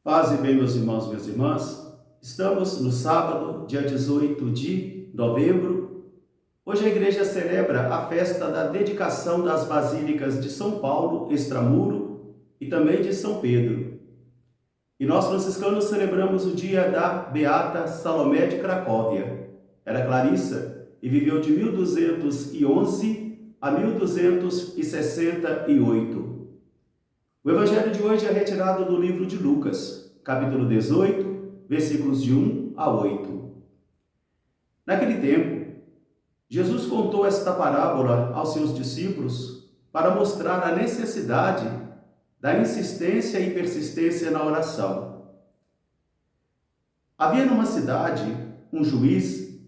Paz e bem, meus irmãos, minhas irmãs. Estamos no sábado, dia 18 de novembro. Hoje a igreja celebra a festa da dedicação das basílicas de São Paulo, Extramuro, e também de São Pedro. E nós, franciscanos, celebramos o dia da Beata Salomé de Cracóvia. Era clarissa e viveu de 1211 a 1268. O evangelho de hoje é retirado do livro de Lucas, capítulo 18, versículos de 1 a 8. Naquele tempo, Jesus contou esta parábola aos seus discípulos para mostrar a necessidade da insistência e persistência na oração. Havia numa cidade um juiz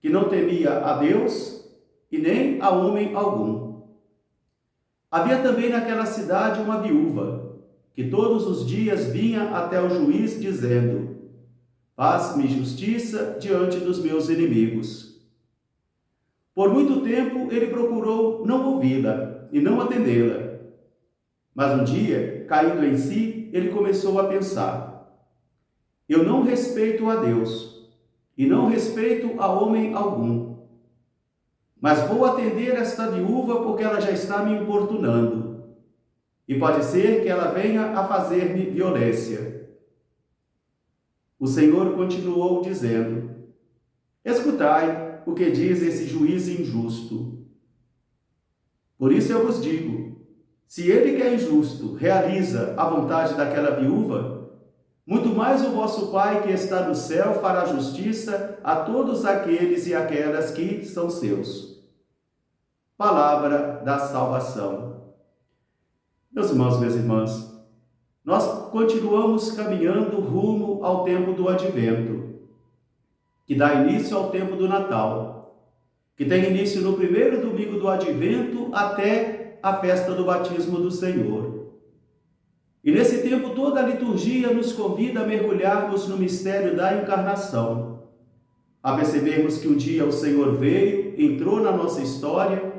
que não temia a Deus e nem a homem algum. Havia também naquela cidade uma viúva, que todos os dias vinha até o juiz dizendo: faz-me justiça diante dos meus inimigos. Por muito tempo ele procurou não ouvi-la e não atendê-la. Mas um dia, caindo em si, ele começou a pensar: eu não respeito a Deus e não respeito a homem algum. Mas vou atender esta viúva porque ela já está me importunando. E pode ser que ela venha a fazer-me violência. O Senhor continuou dizendo: escutai o que diz esse juiz injusto. Por isso eu vos digo, se ele que é injusto realiza a vontade daquela viúva, muito mais o vosso Pai que está no céu fará justiça a todos aqueles e aquelas que são seus. Palavra da salvação. Meus irmãos, minhas irmãs, nós continuamos caminhando rumo ao tempo do Advento, que dá início ao tempo do Natal, que tem início no primeiro domingo do Advento até a festa do batismo do Senhor. E nesse tempo toda a liturgia nos convida a mergulharmos no mistério da encarnação, a percebermos que um dia o Senhor veio, entrou na nossa história,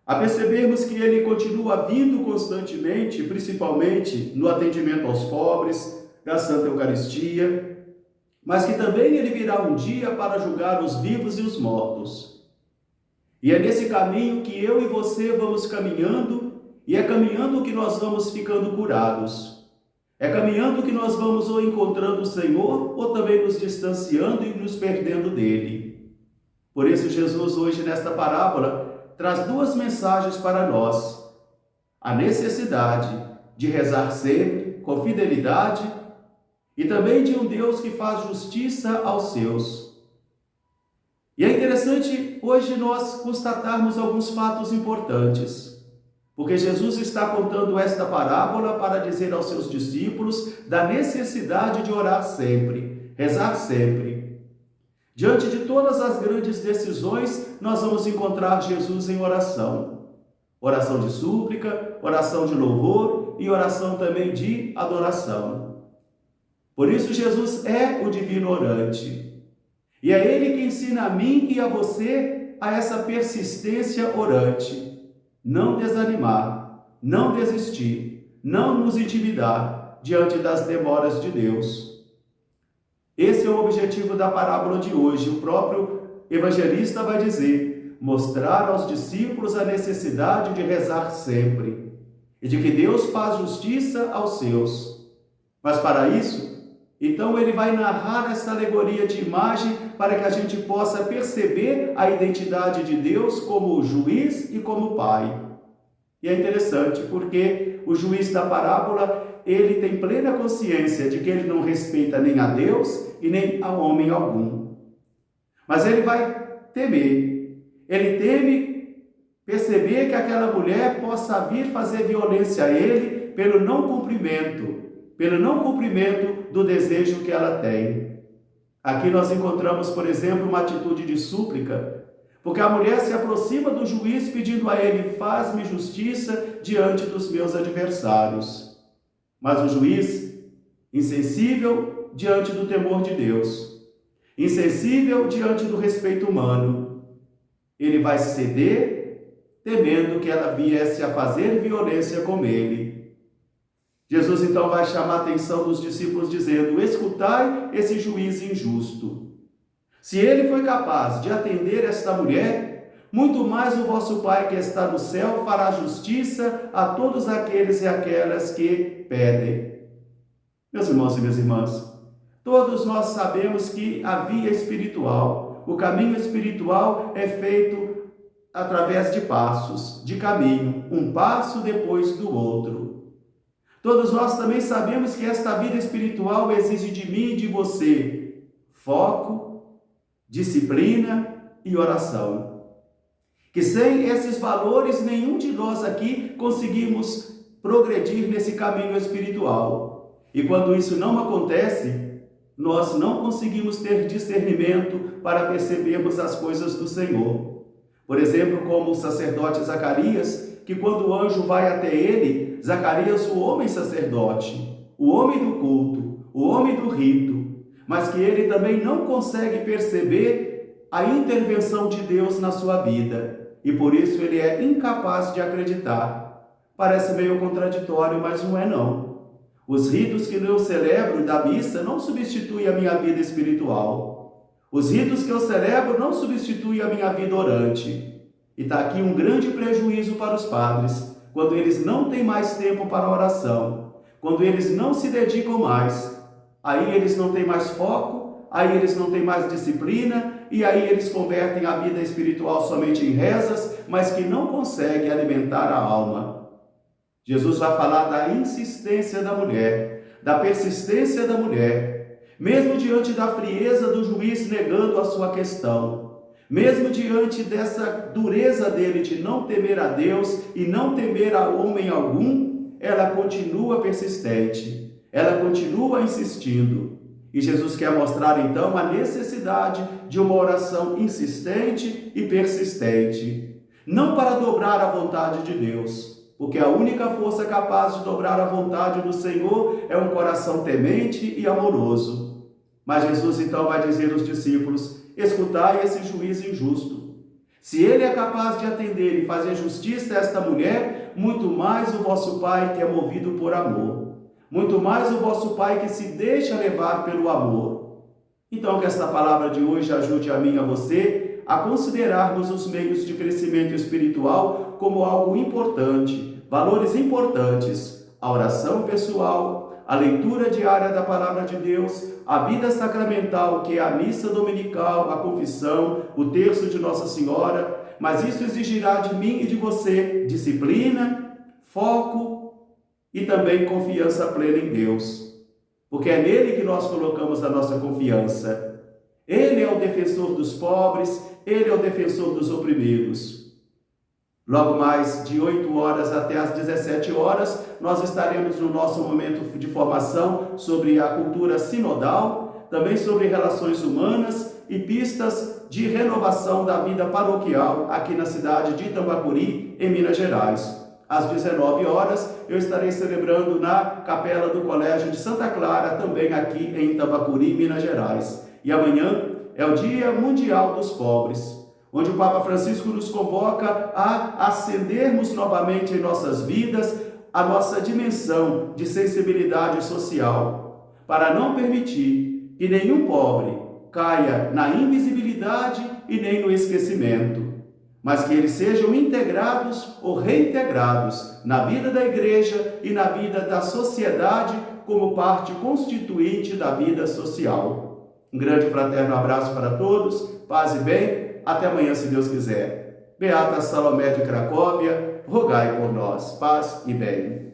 a percebermos que Ele continua vindo constantemente, principalmente no atendimento aos pobres, da Santa Eucaristia, mas que também Ele virá um dia para julgar os vivos e os mortos. E é nesse caminho que eu e você vamos caminhando, e é caminhando que nós vamos ficando curados. É caminhando que nós vamos ou encontrando o Senhor, ou também nos distanciando e nos perdendo dele. Por isso Jesus hoje nesta parábola traz duas mensagens para nós: a necessidade de rezar sempre, com fidelidade, e também de um Deus que faz justiça aos seus. E é interessante hoje nós constatarmos alguns fatos importantes, porque Jesus está contando esta parábola para dizer aos seus discípulos da necessidade de orar sempre, rezar sempre. Diante de todas as grandes decisões, nós vamos encontrar Jesus em oração. Oração de súplica, oração de louvor e oração também de adoração. Por isso Jesus é o divino orante. E é Ele que ensina a mim e a você a essa persistência orante. Não desanimar, não desistir, não nos intimidar diante das demoras de Deus. Esse é o objetivo da parábola de hoje. O próprio evangelista vai dizer: mostrar aos discípulos a necessidade de rezar sempre e de que Deus faz justiça aos seus. Mas para isso, então ele vai narrar essa alegoria de imagem para que a gente possa perceber a identidade de Deus como juiz e como pai. E é interessante porque o juiz da parábola, ele tem plena consciência de que ele não respeita nem a Deus e nem a homem algum. Mas ele vai temer. Ele teme perceber que aquela mulher possa vir fazer violência a ele pelo não cumprimento do desejo que ela tem. Aqui nós encontramos, por exemplo, uma atitude de súplica, porque a mulher se aproxima do juiz pedindo a ele: faz-me justiça diante dos meus adversários. Mas o juiz, insensível diante do temor de Deus, insensível diante do respeito humano, ele vai ceder, temendo que ela viesse a fazer violência com ele. Jesus então vai chamar a atenção dos discípulos dizendo: escutai esse juiz injusto. Se ele foi capaz de atender esta mulher, muito mais o vosso Pai que está no céu fará justiça a todos aqueles e aquelas que pedem. Meus irmãos e minhas irmãs, todos nós sabemos que a via espiritual, o caminho espiritual é feito através de passos, de caminho, um passo depois do outro. Todos nós também sabemos que esta vida espiritual exige de mim e de você foco, disciplina e oração. Que sem esses valores, nenhum de nós aqui conseguimos progredir nesse caminho espiritual. E quando isso não acontece, nós não conseguimos ter discernimento para percebermos as coisas do Senhor. Por exemplo, como o sacerdote Zacarias, que quando o anjo vai até ele, Zacarias, o homem sacerdote, o homem do culto, o homem do rito, mas que ele também não consegue perceber a intervenção de Deus na sua vida, e por isso ele é incapaz de acreditar. Parece meio contraditório, mas não é não. Os ritos que eu celebro da missa não substituem a minha vida espiritual. Os ritos que eu celebro não substituem a minha vida orante. E está aqui um grande prejuízo para os padres, quando eles não têm mais tempo para a oração, quando eles não se dedicam mais. Aí eles não têm mais foco, aí eles não têm mais disciplina, e aí eles convertem a vida espiritual somente em rezas, mas que não conseguem alimentar a alma. Jesus vai falar da insistência da mulher, da persistência da mulher, mesmo diante da frieza do juiz negando a sua questão, mesmo diante dessa dureza dele de não temer a Deus e não temer a homem algum, ela continua persistente, ela continua insistindo. E Jesus quer mostrar então a necessidade de uma oração insistente e persistente, não para dobrar a vontade de Deus, porque a única força capaz de dobrar a vontade do Senhor é um coração temente e amoroso. Mas Jesus então vai dizer aos discípulos: escutai esse juiz injusto. Se ele é capaz de atender e fazer justiça a esta mulher, muito mais o vosso Pai que é movido por amor, muito mais o vosso Pai que se deixa levar pelo amor. Então que esta palavra de hoje ajude a mim e a você a considerarmos os meios de crescimento espiritual como algo importante, valores importantes: a oração pessoal, a leitura diária da palavra de Deus, a vida sacramental, que é a missa dominical, a confissão, o terço de Nossa Senhora, mas isso exigirá de mim e de você disciplina, foco e também confiança plena em Deus, porque é nele que nós colocamos a nossa confiança. Ele é o defensor dos pobres, ele é o defensor dos oprimidos. Logo mais de 8 horas até as 17 horas, nós estaremos no nosso momento de formação sobre a cultura sinodal, também sobre relações humanas e pistas de renovação da vida paroquial aqui na cidade de Itambacuri, em Minas Gerais. Às 19 horas, eu estarei celebrando na capela do Colégio de Santa Clara, também aqui em Itambacuri, Minas Gerais. E amanhã é o Dia Mundial dos Pobres, onde o Papa Francisco nos convoca a acendermos novamente em nossas vidas a nossa dimensão de sensibilidade social, para não permitir que nenhum pobre caia na invisibilidade e nem no esquecimento, mas que eles sejam integrados ou reintegrados na vida da igreja e na vida da sociedade como parte constituinte da vida social. Um grande e fraterno abraço para todos, paz e bem, até amanhã se Deus quiser. Beata Salomé de Cracóvia, rogai por nós, paz e bem.